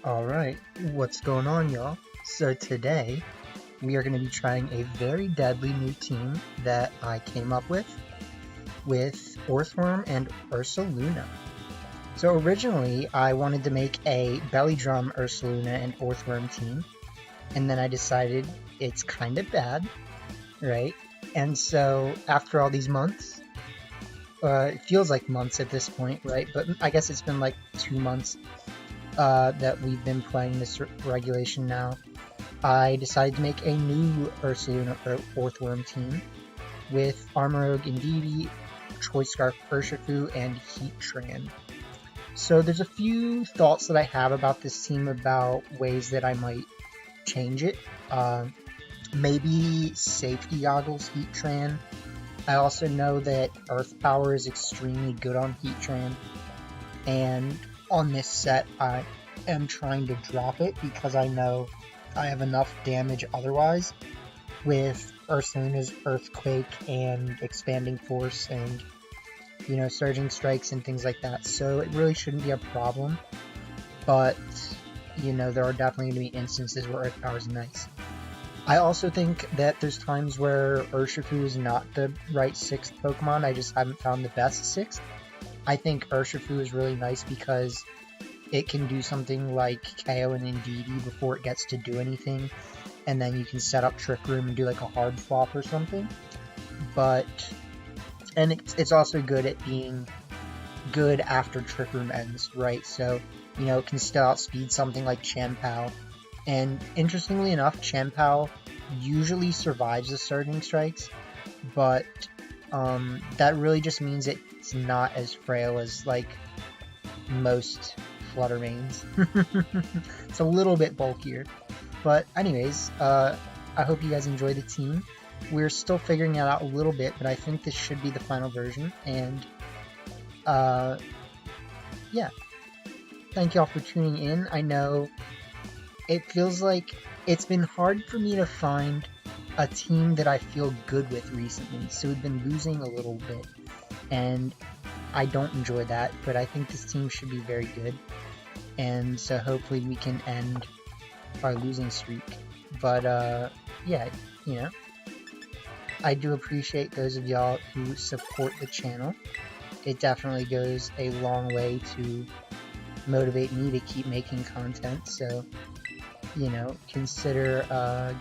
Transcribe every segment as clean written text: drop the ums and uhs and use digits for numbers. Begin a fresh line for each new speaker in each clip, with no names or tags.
Alright, what's going on, y'all? So today, we are going to be trying a very deadly new team that I came up with Orthworm and Ursaluna. So originally, I wanted to make a Belly Drum Ursaluna and Orthworm team, and then I decided it's kind of bad, right? And so, after all these months, it feels like months at this point, right? But I guess it's been like 2 months that we've been playing this regulation now, I decided to make a new Ursaluna Orthworm team with Armarouge Indeedee, Choice Scarf Urshifu, and Heatran. So there's a few thoughts that I have about this team about ways that I might change it. Maybe Safety Goggles Heatran. I also know that Earth Power is extremely good on Heatran, and on this set I am trying to drop it because I know I have enough damage otherwise with Ursaluna's Earthquake and Expanding Force and, you know, Surging Strikes and things like that, so it really shouldn't be a problem. But, you know, there are definitely going to be instances where Earth Power is nice. I also think that there's times where Urshifu is not the right 6th Pokemon, I just haven't found the best 6th. I think Urshifu is really nice because it can do something like KO and Indeedee before it gets to do anything, and then you can set up Trick Room and do like a hard flop or something. And it's also good at being good after Trick Room ends, right? So, you know, it can still outspeed something like Chien-Pao. And interestingly enough, Chien-Pao usually survives the Surging Strikes, but that really just means it's not as frail as, like, most Flutter Mains. It's a little bit bulkier. But anyways, I hope you guys enjoy the team. We're still figuring it out a little bit, but I think this should be the final version. And, yeah. Thank y'all for tuning in. I know it feels like it's been hard for me to find a team that I feel good with recently. So we've been losing a little bit, and I don't enjoy that, but I think this team should be very good. And so hopefully we can end our losing streak. But, yeah, you know, I do appreciate those of y'all who support the channel. It definitely goes a long way to motivate me to keep making content, so, you know, consider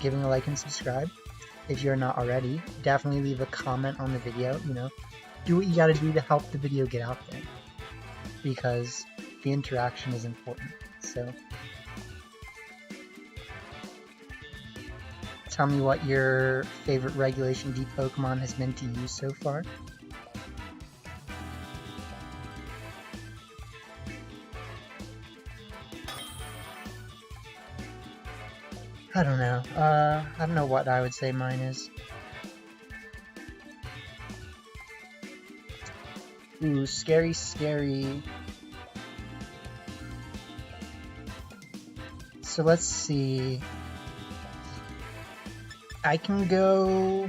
giving a like and subscribe if you're not already. Definitely leave a comment on the video, you know, do what you gotta do to help the video get out there, because the interaction is important. So tell me what your favorite Regulation D Pokemon has been to use so far. I don't know. I don't know what I would say mine is. Ooh, scary. So let's see. I can go...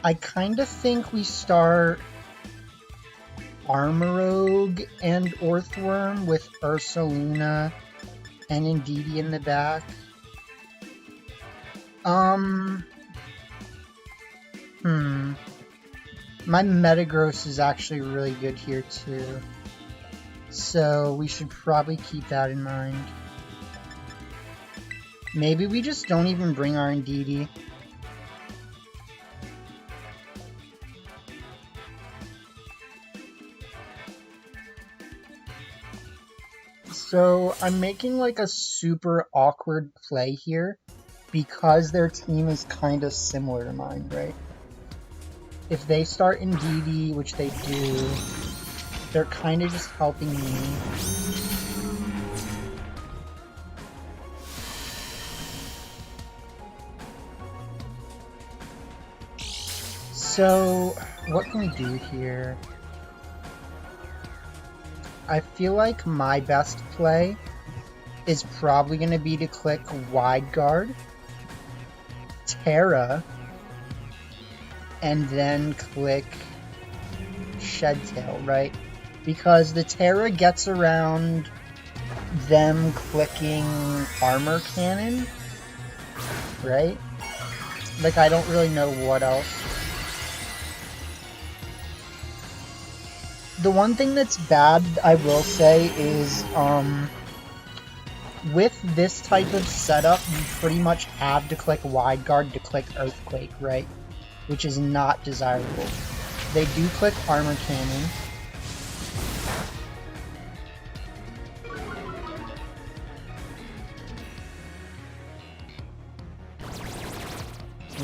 I kind of think we start Armarouge and Orthworm with Ursaluna and Indeedee in the back. My Metagross is actually really good here too, so we should probably keep that in mind. Maybe we just don't even bring our Indeedee. So I'm making like a super awkward play here because their team is kind of similar to mine, right? If they start Indeedee, which they do, they're kind of just helping me. So what can we do here? I feel like my best play is probably going to be to click Wide Guard, Terra, and then click Shed Tail, right? Because the Terra gets around them clicking Armor Cannon, right? Like, I don't really know what else. The one thing that's bad, I will say, is, with this type of setup, you pretty much have to click Wide Guard to click Earthquake, right? Which is not desirable. They do click Armor Cannon.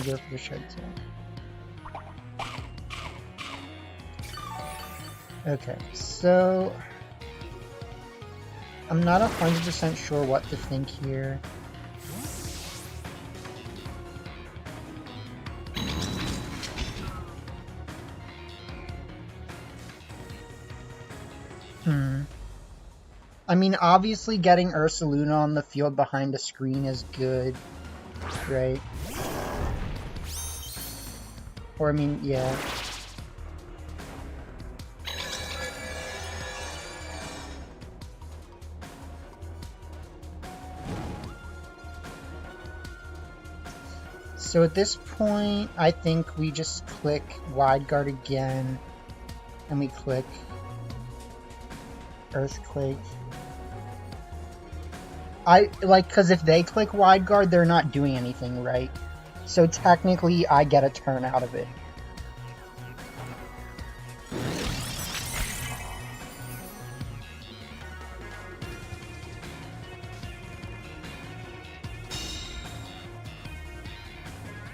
Go for the Shed Tail. Okay, so I'm not 100% sure what to think here. I mean, obviously getting Ursaluna on the field behind the screen is good, right? Or, I mean, yeah. So at this point, I think we just click Wide Guard again, and we click Earthquake. Because if they click Wide Guard, they're not doing anything, right? So technically, I get a turn out of it.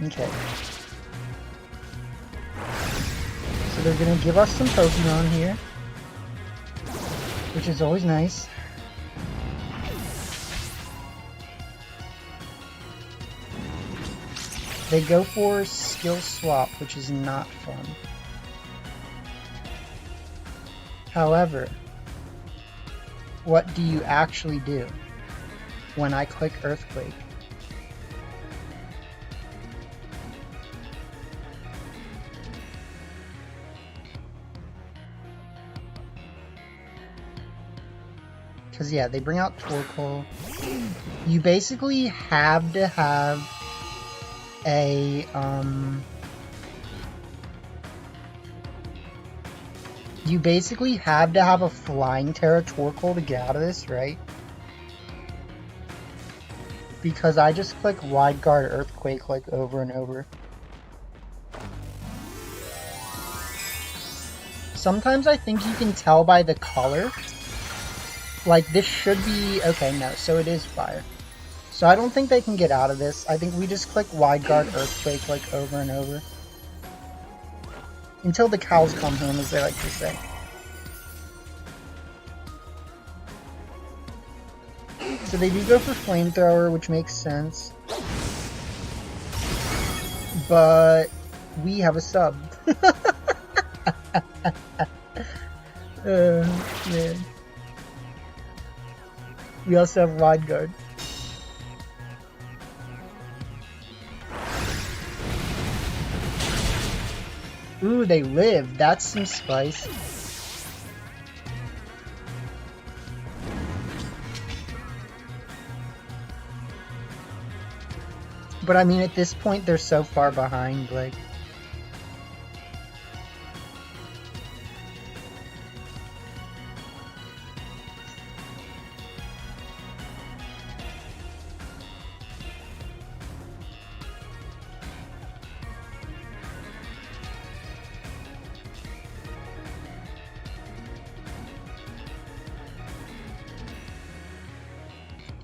Okay. So they're gonna give us some Pokemon here, which is always nice. They go for Skill Swap, which is not fun. However, what do you actually do when I click Earthquake? Because, yeah, they bring out Torkoal. You basically have to have a, you basically have to have a Flying Terra Torkoal to get out of this, right? Because I just click Wide Guard Earthquake, like, over and over. Sometimes I think you can tell by the color. Like, this should be... Okay, no, so it is fire. So I don't think they can get out of this. I think we just click Wide Guard Earthquake, like, over and over. Until the cows come home, as they like to say. So they do go for Flamethrower, which makes sense. But we have a sub. Man. We also have Wide Guard. Ooh, they live. That's some spice. But I mean, at this point, they're so far behind, like...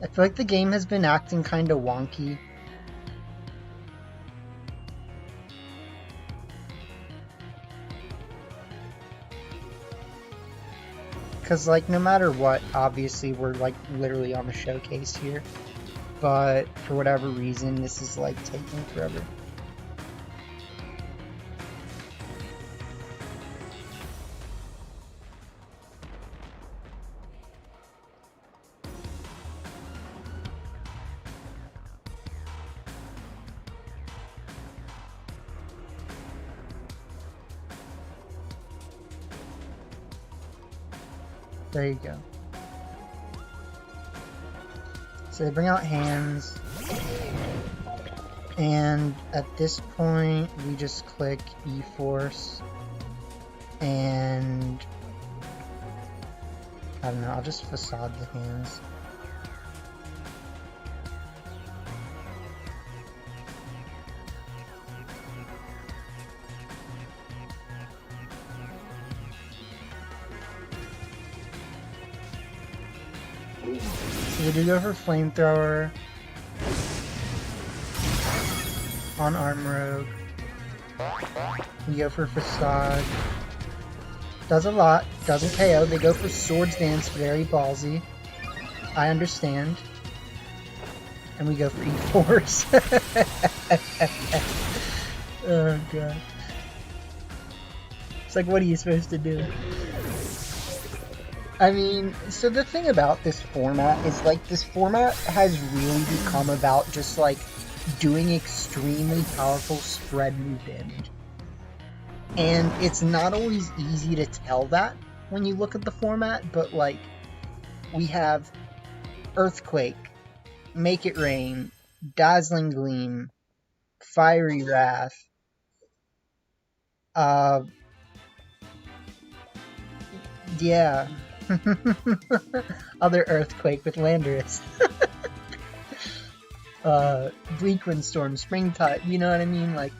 I feel like the game has been acting kind of wonky. Because, like, no matter what, obviously we're, like, literally on the showcase here. But, for whatever reason, this is, like, taking forever. There you go. So they bring out hands. And at this point, we just click E-Force. And I don't know, I'll just facade the hands. So we do go for Flamethrower on Armarouge. We go for Facade. Does a lot, doesn't KO. They go for Swords Dance, very ballsy. I understand. And we go for E-Force. Oh god. It's like, what are you supposed to do? I mean, so the thing about this format is, like, this format has really become about just, like, doing extremely powerful spread move damage. And it's not always easy to tell that when you look at the format, but, like, we have Earthquake, Make It Rain, Dazzling Gleam, Fiery Wrath, yeah. Other Earthquake with Landorus. Bleak Windstorm, Springtide, you know what I mean? Like,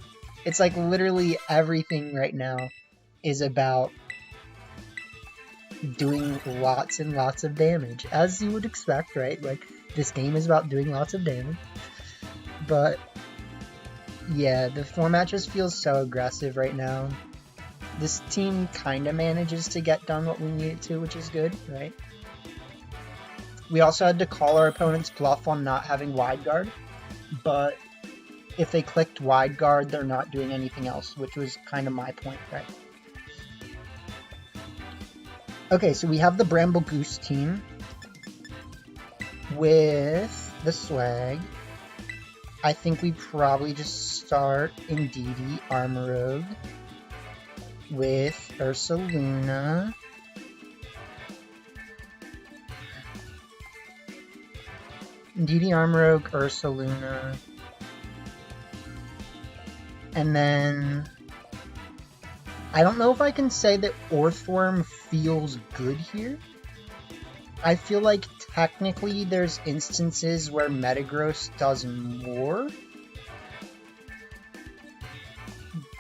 it's like literally everything right now is about doing lots and lots of damage, as you would expect, right? Like, this game is about doing lots of damage. But yeah, the format just feels so aggressive right now. This team kind of manages to get done what we need it to, which is good, right? We also had to call our opponent's bluff on not having wide guard, but if they clicked wide guard, they're not doing anything else, which was kind of my point, right? Okay, so we have the Bramble Goose team with the swag. I think we probably just start Indeedee Armarouge with Ursaluna. Indeedee Armarouge, Ursaluna. And then I don't know if I can say that Orthworm feels good here. I feel like technically there's instances where Metagross does more.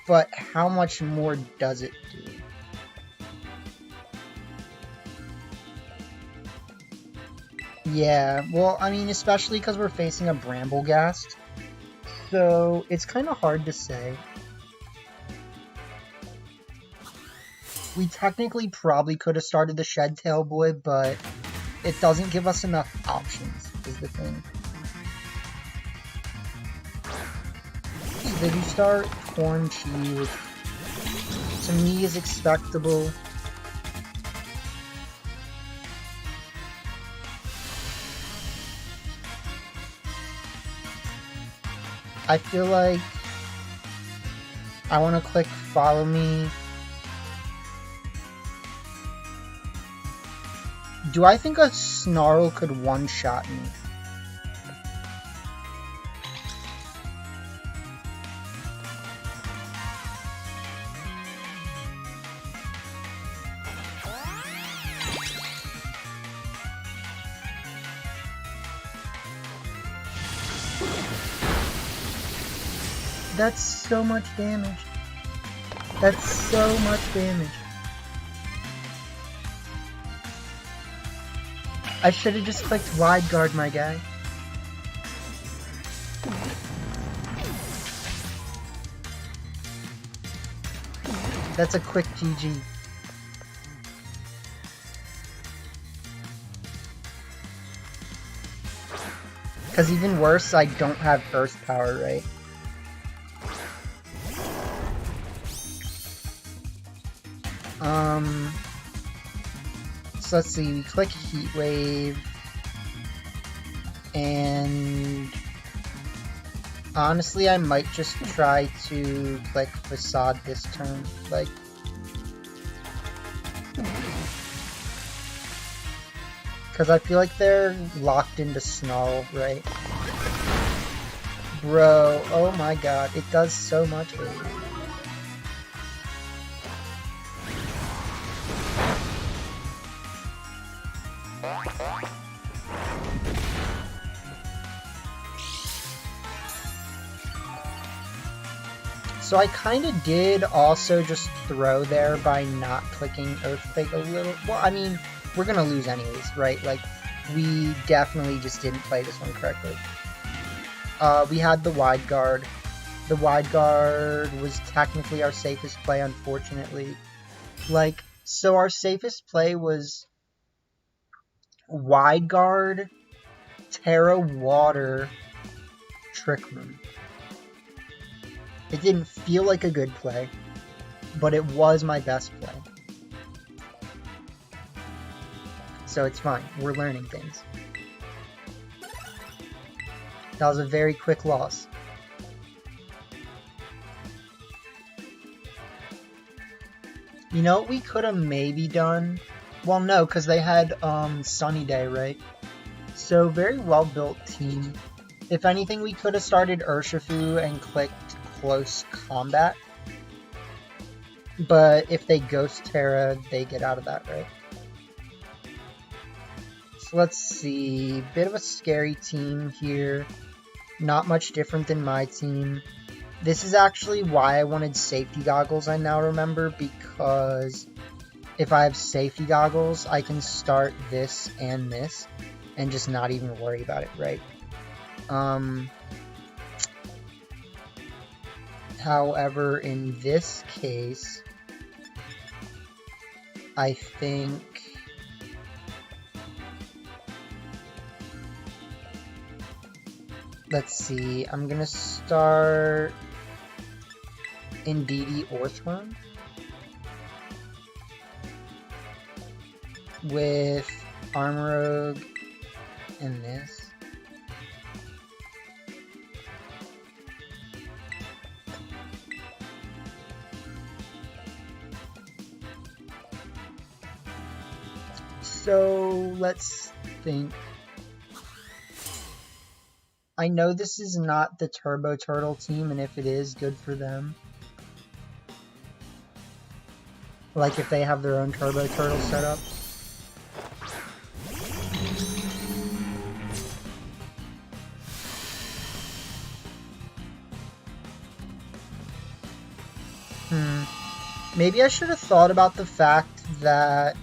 But how much more does it do? Yeah, well, I mean, especially because we're facing a Bramblegast. So it's kind of hard to say. We technically probably could have started the Shed Tail Boy, but it doesn't give us enough options, is the thing. So did you start Corn Chi, which to me is expectable. I feel like I want to click Follow Me. Do I think a Snarl could one-shot me? That's so much damage. That's so much damage. I should have just clicked Wide Guard, my guy. That's a quick GG. Because even worse, I don't have Earth Power, right? So let's see, we click Heat Wave, and honestly I might just try to click Facade this turn, like, Because I feel like they're locked into Snarl, right? Bro, oh my god, it does so much. So I kind of did also just throw there by not clicking Earthquake a little. Well, I mean, we're going to lose anyways, right? Like, we definitely just didn't play this one correctly. We had the Wide Guard. The Wide Guard was technically our safest play, unfortunately. Like, so our safest play was Wide Guard, Terra Water, Trick Room. It didn't feel like a good play, but it was my best play. So it's fine. We're learning things. That was a very quick loss. You know what we could have maybe done? Well, no, because they had Sunny Day, right? So very well built team. If anything, we could have started Urshifu and clicked Close Combat. But if they Ghost Terra, they get out of that, right? So let's see. Bit of a scary team here. Not much different than my team. This is actually why I wanted safety goggles, I now remember, because if I have safety goggles, I can start this and just not even worry about it, right? However, in this case, I think let's see, I'm gonna start Indeedee Orthworm with Armarouge and this. So let's think. I know this is not the Turbo Turtle team, and if it is, good for them. Like if they have their own Turbo Turtle set up. Maybe I should have thought about the fact that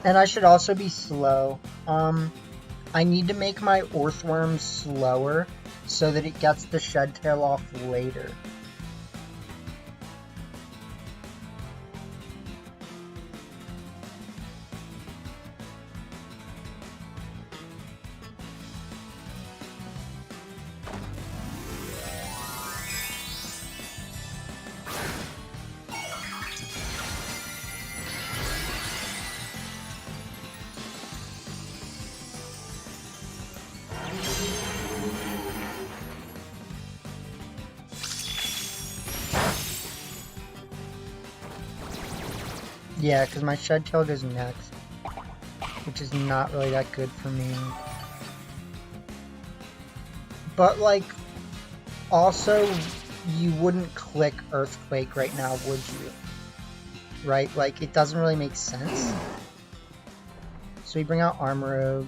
and I should also be slow. I need to make my Orthworm slower so that it gets the Shed Tail off later. Yeah, because my Shed Tail goes next, which is not really that good for me. But, like, also, you wouldn't click Earthquake right now, would you? Right? Like, it doesn't really make sense. So we bring out Armarouge.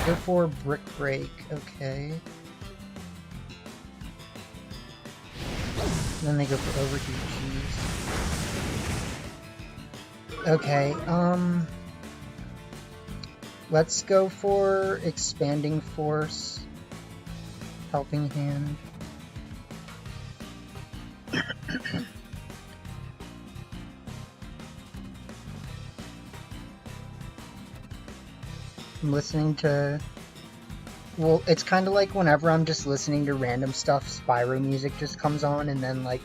Go for Brick Break, okay. Then they go for Overheat Cheese. Okay, let's go for Expanding Force, Helping Hand. I'm listening to Well, it's kind of like whenever I'm just listening to random stuff, Spyro music just comes on, and then like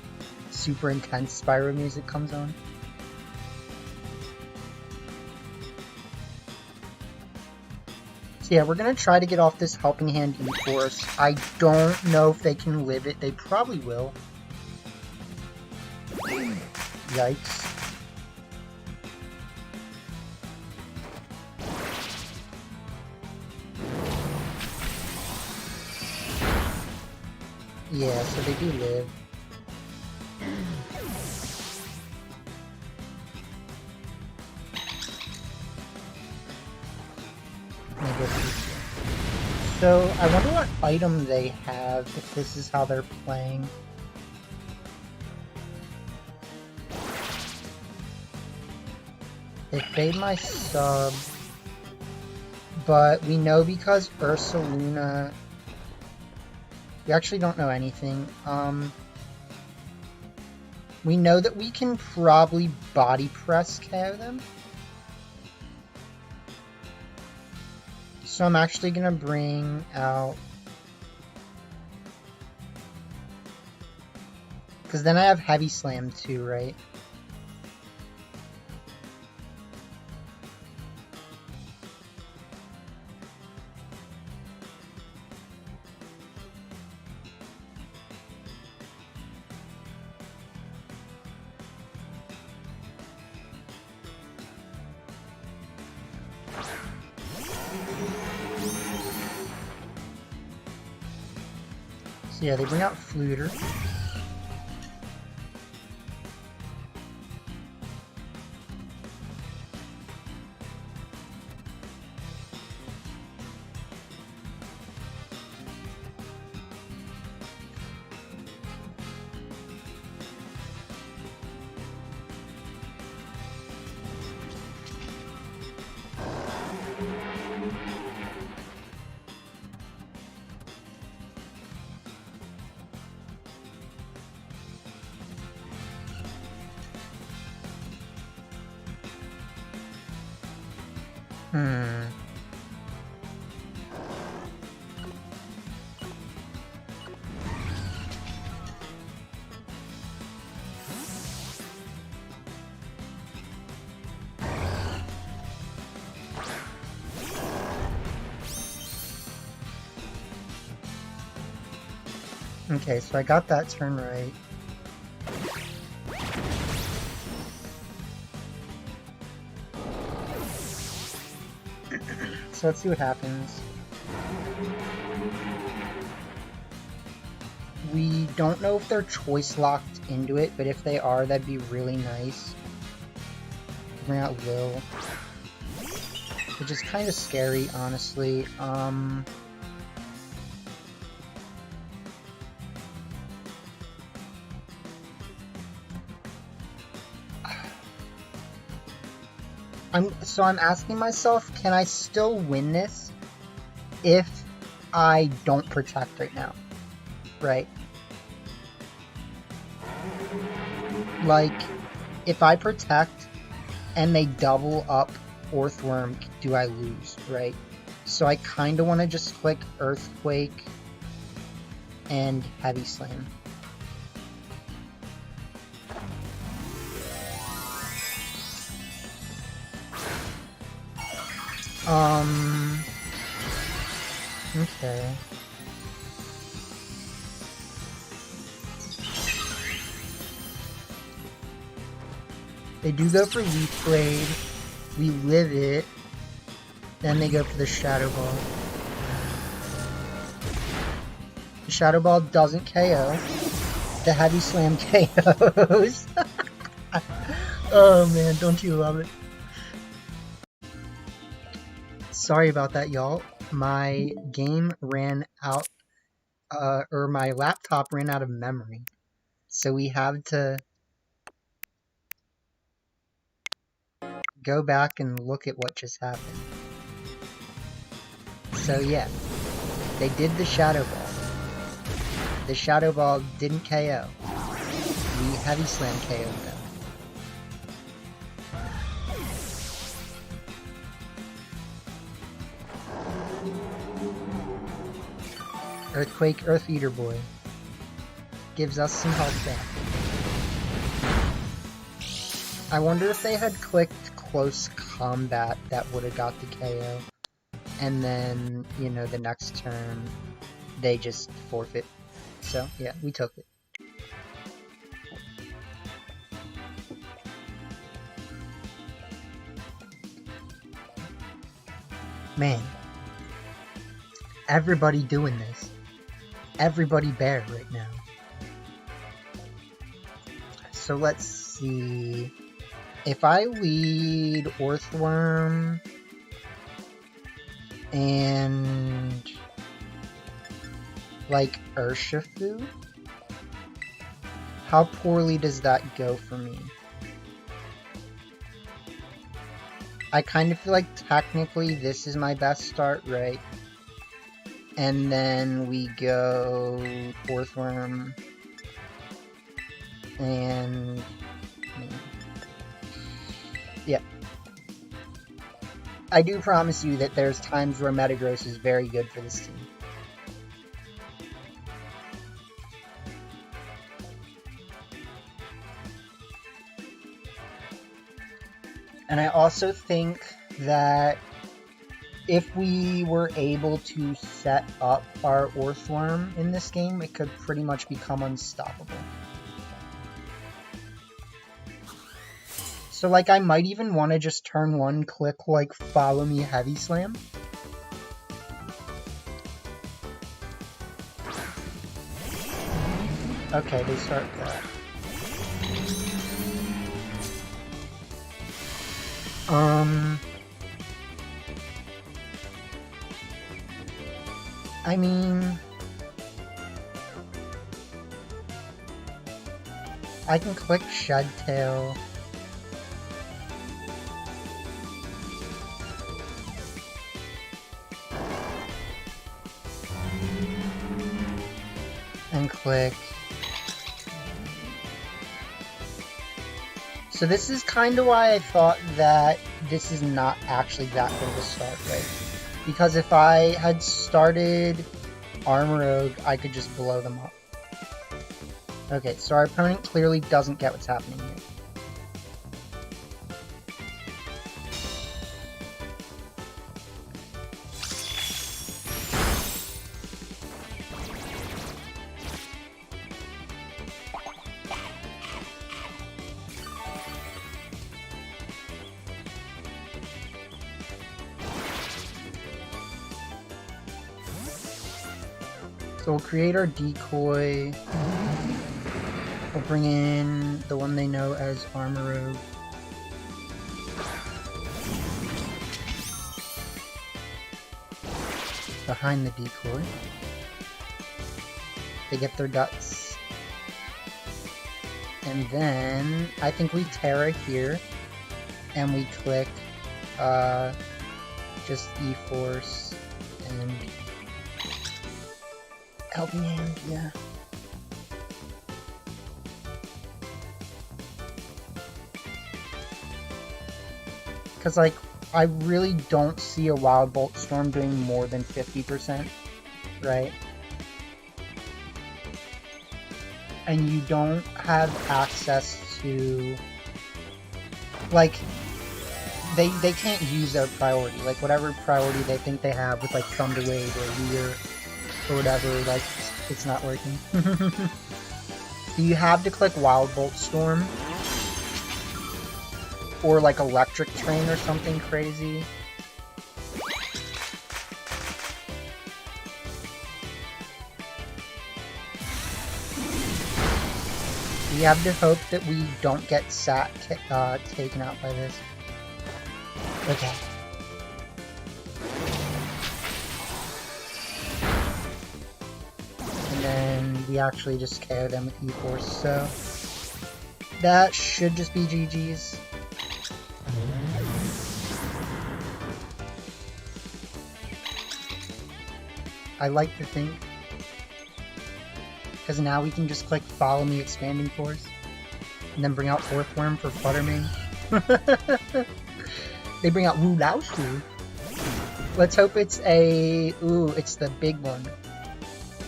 super intense Spyro music comes on. So yeah, we're gonna try to get off this Helping Hand E-Force. I don't know if they can live it. They probably will. Yikes. Yeah, so they do live. So, I wonder what item they have if this is how they're playing. They fade my sub, but we know because Ursaluna... We actually don't know anything. We know that we can probably body press KO them. So I'm actually gonna bring out... Because then I have Heavy Slam too, right? So yeah, they bring out Fluter. Okay, so I got that turn right. So let's see what happens. We don't know if they're choice locked into it, but if they are, that'd be really nice. Bring out Lil. Which is kind of scary, honestly. I'm asking myself, can I still win this if I don't protect right now? Right? Like, if I protect and they double up Orthworm, do I lose, right? So I kind of want to just click Earthquake and Heavy Slam. Okay. They do go for Leaf Blade. We live it. Then they go for the Shadow Ball. The Shadow Ball doesn't KO. The Heavy Slam KOs. Oh man, don't you love it? Sorry about that, y'all. My game ran out, or my laptop ran out of memory. So we have to go back and look at what just happened. So yeah, they did the Shadow Ball. The Shadow Ball didn't KO. We Heavy Slam KO'd them. Earthquake, Earth Eater Boy. Gives us some health back. I wonder if they had clicked close combat, that would have got the KO. And then, you know, the next turn, they just forfeit. So, yeah, we took it. Man. Everybody doing this. Everybody bear right now. So let's see. If I lead Orthworm and like Urshifu, how poorly does that go for me? I kind of feel like technically this is my best start, right? And then we go Orthworm and yeah. I do promise you that there's times where Metagross is very good for this team. And I also think that if we were able to set up our Orthworm in this game, it could pretty much become unstoppable. So, like, I might even want to just turn one, click, like, follow me Heavy Slam. Okay, they start that. I mean, I can click Shed Tail. And click. So this is kind of why I thought that this is not actually that good of a start, right? Because if I had started Armarouge, I could just blow them up. Okay, so our opponent clearly doesn't get what's happening here. So we'll create our decoy. We'll bring in the one they know as Armarouge. Behind the decoy. They get their guts. And then I think we Terra here. And we click just E-Force and Helping Hand, yeah. Because, like, I really don't see a Wild Bolt Storm doing more than 50%, right? And you don't have access to, like, they can't use their priority. Like, whatever priority they think they have with, like, Thunder Wave or Weir or whatever, like, it's not working. So you have to click Wild Bolt Storm. Or like Electric Train or something crazy. We have to hope that we don't get taken out by this. Okay. And then we actually just KO them with E-Force, so that should just be GG's. I like to think, because now we can just click Follow Me Expanding Force, and then bring out Orthworm for Fluttermane. They bring out Wu Lao Shu. Let's hope it's a... Ooh, it's the big one.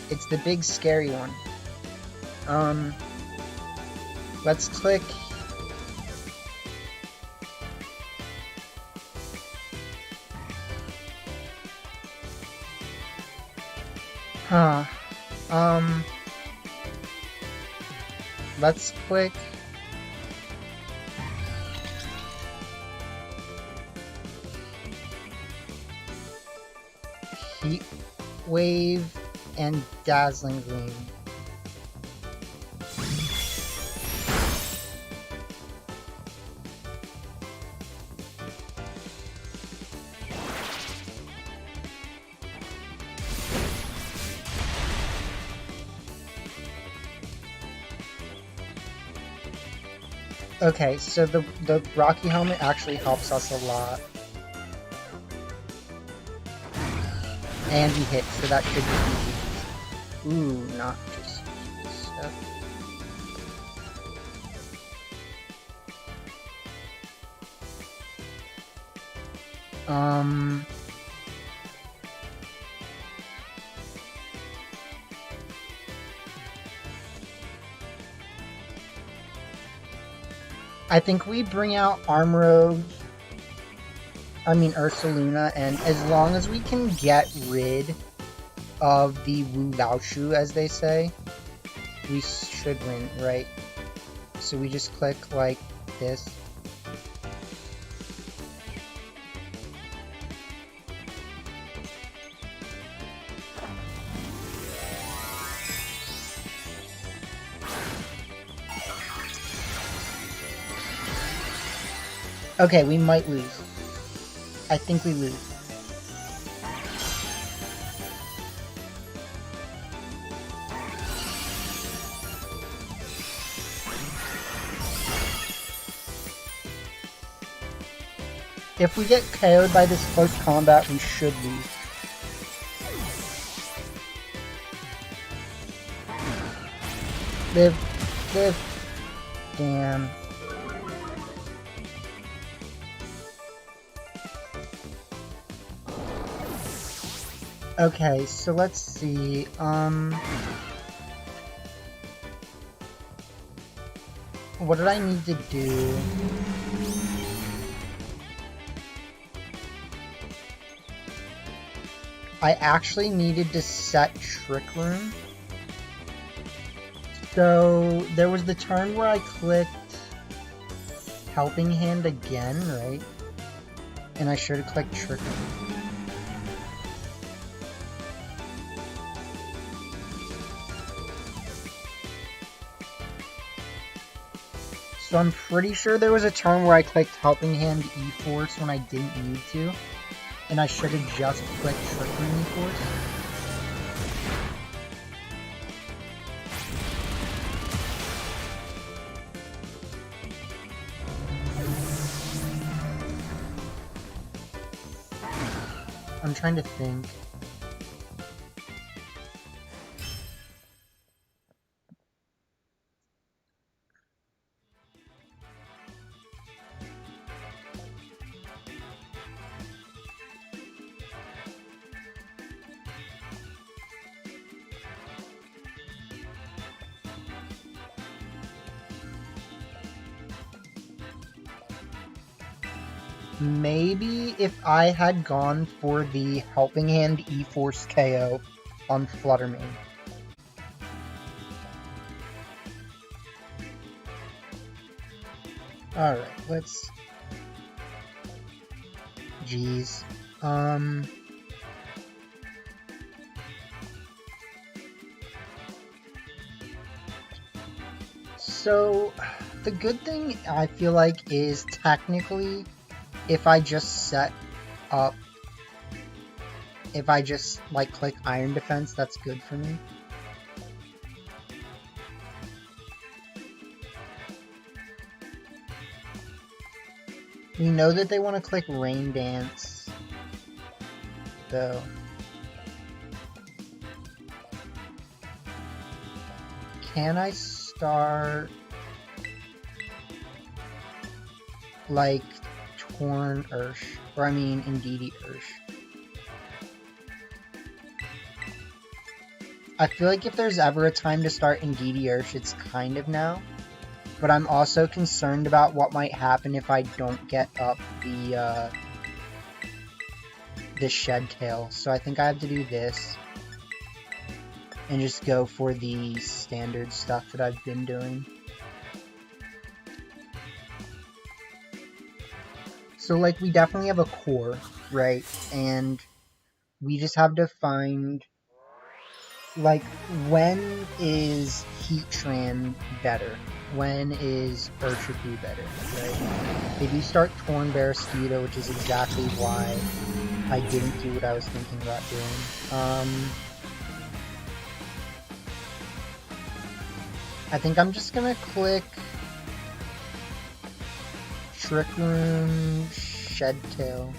It's the big scary one. Let's click. Huh. Let's click. Heat Wave and Dazzling Gleam. Okay, so the Rocky Helmet actually helps us a lot. And he hits, so that should be easy. Ooh, not just stuff. I think we bring out Armarouge, Ursaluna, and as long as we can get rid of the Wu Lao Shu, as they say, we should win, right? So we just click like this. Okay, we might lose. I think we lose. If we get KO'd by this close combat, we should lose. Live. Damn. Okay, so let's see, what did I need to do? I actually needed to set Trick Room. So, there was the turn where I clicked Helping Hand again, right? And I should have clicked Trick Room. So I'm pretty sure there was a turn where I clicked Helping Hand E-Force when I didn't need to. And I should have just clicked Trick Room E-Force. I'm trying to think. Maybe if I had gone for the Helping Hand E-Force KO on Fluttermane. Alright, let's... Jeez. So, the good thing I feel like is technically, if I just set up, if I just like click Iron Defense, that's good for me. We know that they want to click Rain Dance, though. Can I start like Torn Ursh, or Indeedee Ursh? I feel like if there's ever a time to start Indeedee Ursh, it's kind of now. But I'm also concerned about what might happen if I don't get up the Shed Tail. So I think I have to do this. And just go for the standard stuff that I've been doing. So, like, we definitely have a core, right? And we just have to find, like, when is Heatran better? When is Urshifu better, right? They do start Torn Barraskewda, which is exactly why I didn't do what I was thinking about doing. I think I'm just gonna click Trick Room, Shed Tail.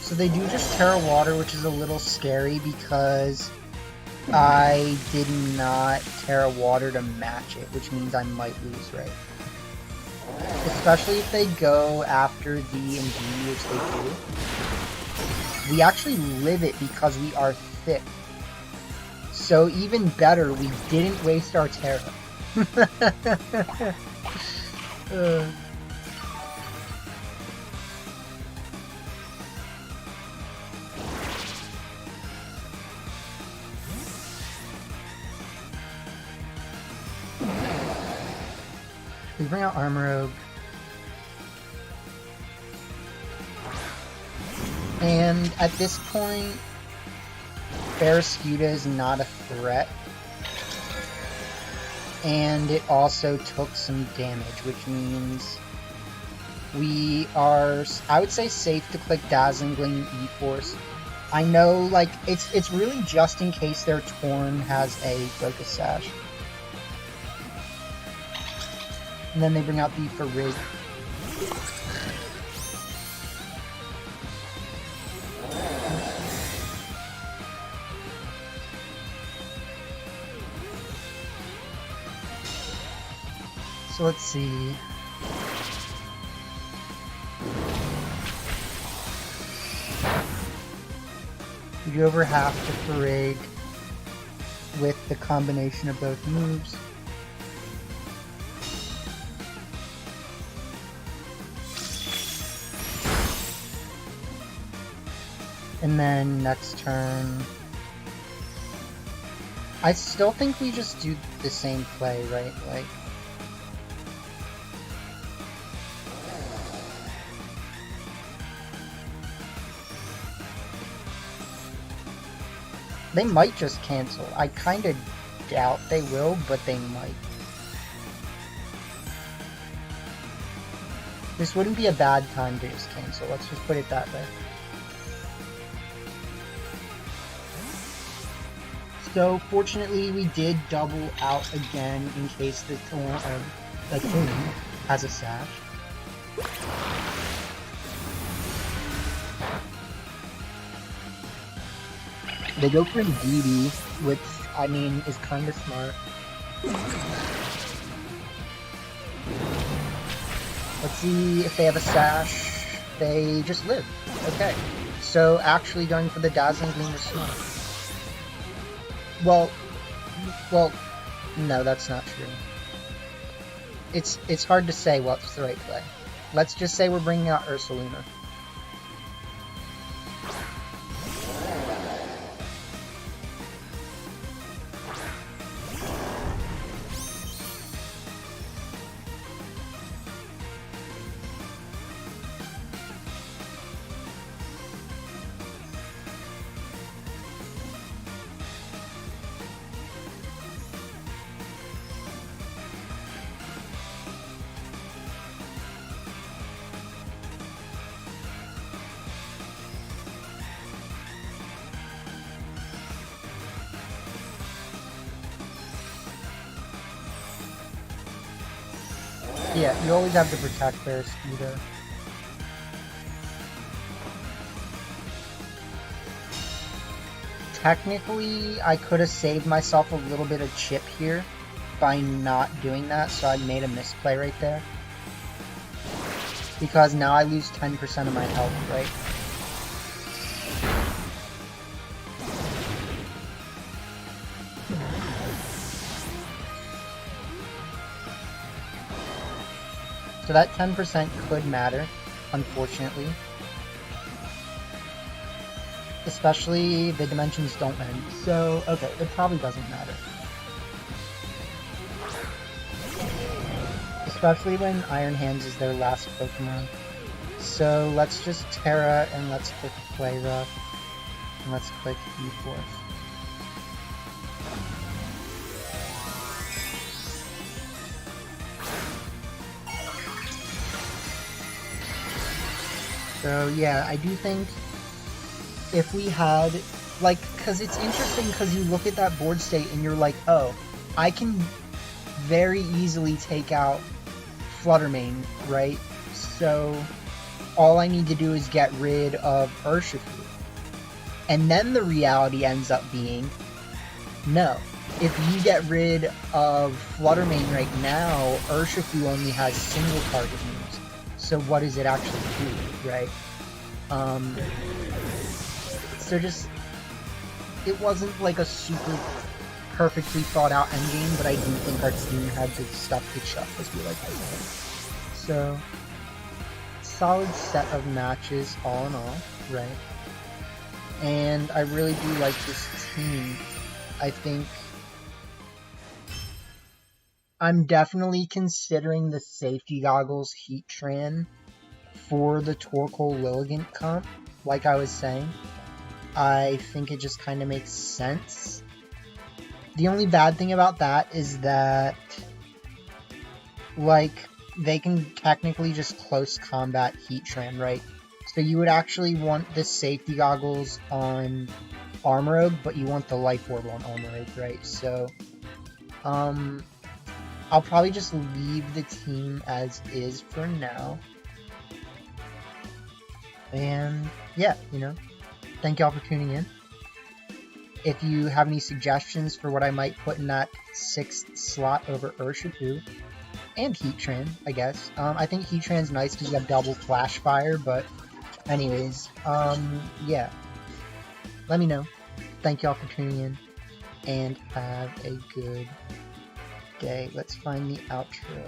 So they do just Terra Water, which is a little scary because I did not Terra Water to match it, which means I might lose, right? Especially if they go after the Indeedee, which they do. We actually live it because we are thick. So even better, we didn't waste our Terra. We bring out Armarouge. And at this point, Barraskewda is not a threat. And it also took some damage, which means we are, I would say, safe to click Dazzling Gleam E-Force. I know, like, it's really just in case their Torn has a Focus Sash. And then they bring out the Farig. So let's see. We do over half to Farig with the combination of both moves. And then next turn, I still think we just do the same play, right? Like, they might just cancel. I kind of doubt they will, but they might. This wouldn't be a bad time to just cancel. Let's just put it that way. So fortunately, we did double out again in case the Torn has a sash. They go for Indeedee, which I mean is kind of smart. Let's see if they have a sash. They just live. Okay, so actually going for the Dazzling Gleam is smart. Well, no, that's not true. It's hard to say what's the right play. Let's just say we're bringing out Ursaluna. Yeah, you always have to protect Barraskewda. Technically, I could have saved myself a little bit of chip here by not doing that, so I made a misplay right there. Because now I lose 10% of my health, right? So that 10% could matter, unfortunately. Especially the dimensions don't end. So, okay, it probably doesn't matter. Especially when Iron Hands is their last Pokemon. So let's just Terra and let's click Play Rough. And let's click E-Force. So yeah, I do think if we had, like, because it's interesting because you look at that board state and you're like, oh, I can very easily take out Fluttermane, right? So all I need to do is get rid of Urshifu. And then the reality ends up being, no. If you get rid of Fluttermane right now, Urshifu only has single target moves. So what does it actually do, right? So just, it wasn't like a super perfectly thought out endgame, but I do think our team had the stuff to chuck, as we like to say. So, solid set of matches all in all, right? And I really do like this team. I think I'm definitely considering the safety goggles Heatran for the Torkoal Lilligant comp, like I was saying. I think it just kind of makes sense. The only bad thing about that is that, like, they can technically just close combat Heatran, right? So you would actually want the safety goggles on Armarouge, but you want the Life Orb on Armarouge, right? So, I'll probably just leave the team as is for now. And, yeah, you know, thank y'all for tuning in. If you have any suggestions for what I might put in that 6th slot over Urshifu, and Heatran, I guess. I think Heatran's nice because you have double Flash Fire, but anyways, yeah. Let me know. Thank y'all for tuning in, and have a good day. Let's find the outro.